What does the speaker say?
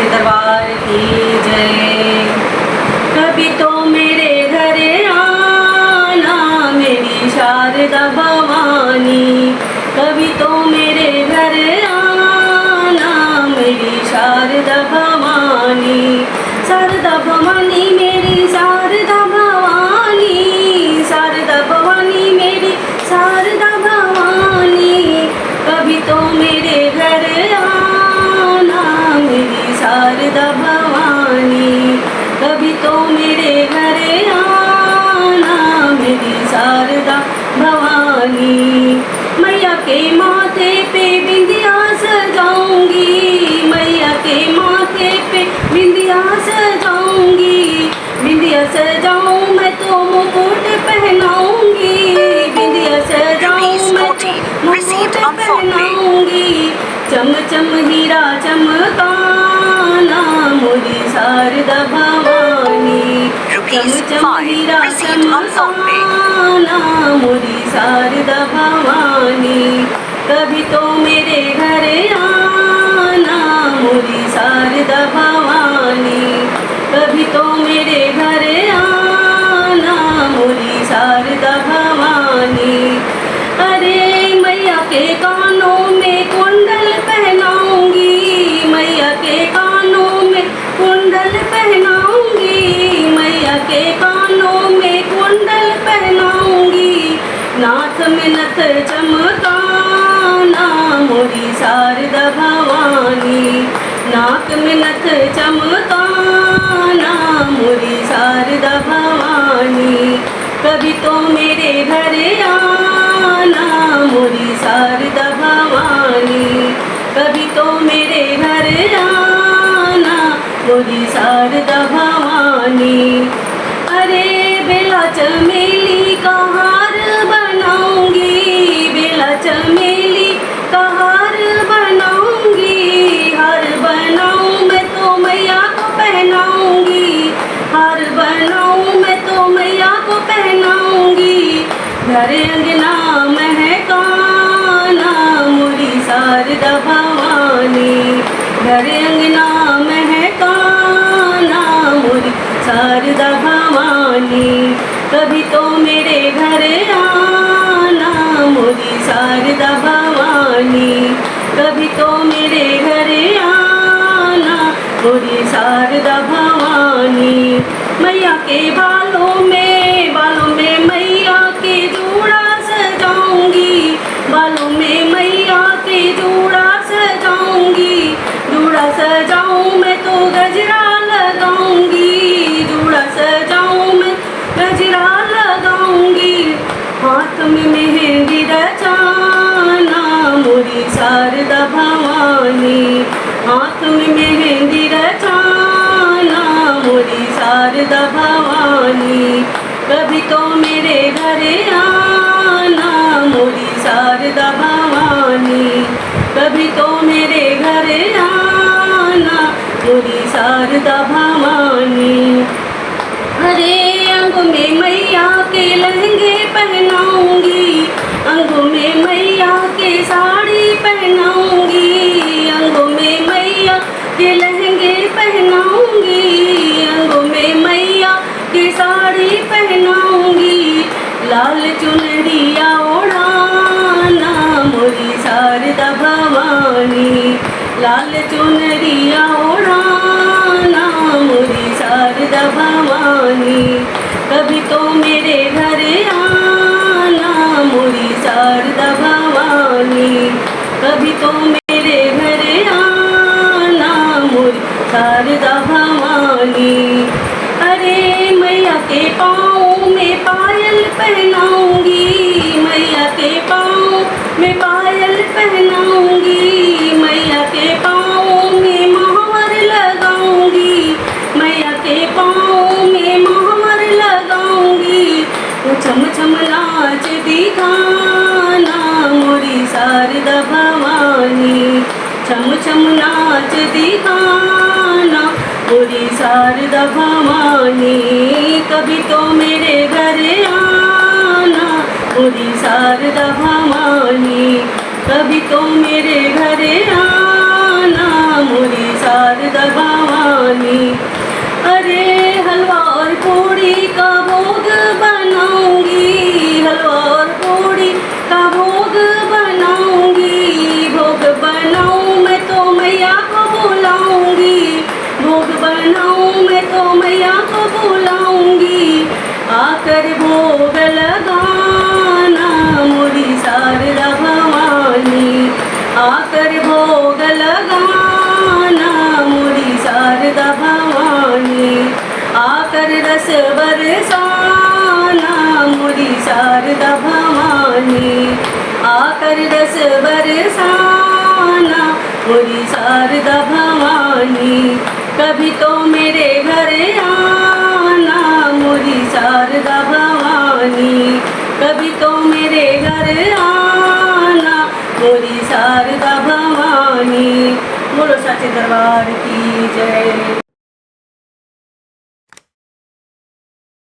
सच्चे दरबार की जय। कभी तो मेरे घर आना मेरी शारदा भवानी, कभी तो मेरे घर आना मेरी शारदा भवानी। शारदा भवानी मेरी शारदा भवानी, शारदा भवानी मेरी शारदा भवानी। कभी तो मेरे घर आना मेरी शारदा भवानी, कभी तो मेरे घर आना मेरी शारदा भवानी। मैया के माथे पे बिंदिया सजाऊंगी, मैया के माथे पे बिंदिया सजाऊंगी। बिंदिया सजाऊं मैं तो मुकुट पहनाऊंगी, बिंदिया सजाऊं मैं तो मुकुट पहनाऊंगी। चम चम हीरा चमकाना मोरी शारदा भवानी, चम चम हीरा चमकाना मोरी शारदा भवानी। कभी तो मेरे घर आना मोरी शारदा भवानी, कभी तो मेरे घर आना मोरी शारदा भवानी। अरे मैया के कानों में कुंडल पहनाऊंगी, मैया के कानों में कुंडल पहनाऊंगी, मैया के कानों में कुंडल पहनाऊंगी। नाथ में नथ चमकाना मोरी शारदा भवानी, नाक में नथ चमकाना मोरी शारदा भवानी। कभी तो मेरे घर आना मोरी शारदा भवानी, कभी तो मेरे घर आना मोरी शारदा भवानी। अरे बेला चमेली का हार बनाऊंगी, बेला चमेली का हार बनाऊंगी। हार बनाऊं मैं तो मैया को पहनाऊंगी, हार बनाऊं मैं तो मैया को पहनाऊंगी। घर अंगना महकाना मोरी शारदा भवानी, घर अंगना महकाना मोरी शारदा भवानी। कभी तो मेरे घर आना मोरी शारदा भवानी, कभी तो मेरे घर आना मोरी शारदा भवानी। मैया के बालों में मैया के जूड़ा सजाऊंगी, बालों में मैया के जूड़ा सजाऊंगी। जूड़ा सजाऊं मैं तो गजरा लगाऊंगी, जूड़ा सजाऊं मैं गजरा लगाऊंगी। हाथ में मेहंदी रचाना मोरी शारदा भवानी, हाथ में मेहंदी रचाना मोरी शारदा भवानी। कभी तो मेरे घर आना मोरी शारदा भवानी, कभी तो मेरे घर आना मोरी शारदा भवानी। अरे अंगों में मैया के लहंगे पहनाऊंगी, अंगों में मैया के साड़ी पहनाऊंगी, अंगों में मैया के लहंगे पहनाऊंगी, अंगों में मैया की साड़ी पहनाऊंगी। लाल चुनरिया ओढ़ाना मोरी शारदा भवानी, लाल चुनरिया ओढ़ाना मोरी शारदा भवानी। कभी तो मेरे घर आना मोरी शारदा भवानी, कभी तो मेरे घर आना मोरी शारदा भवानी। अरे मैया के पाँव में पायल पहनाऊंगी, मैया के पाँव में पायल पहनाऊंगी, मैया के पाँव में मोहर लगाऊंगी, मैया के पाँव में मोहर लगाऊंगी। तो छम छम नाच दिखाना मोरी शारदा भवानी, छम छम नाच दिखाना मोरी शारदा भवानी। कभी तो मेरे घर आना मोरी शारदा भवानी, कभी तो मेरे घर आना मोरी शारदा भवानी। तो मैया को बुलाऊंगी, आकर भोग लगाना मोरी शारदा भवानी, आकर भोग लगाना मोरी शारदा भवानी, आकर रस बरसाना मोरी शारदा भवानी, आकर रस बरसाना मोरी शारदा भवानी। कभी तो मेरे घर आना मोरी शारदा भवानी, कभी तो मेरे घर आना मोरी शारदा भवानी। बोलो सच्चे दरबार की जय।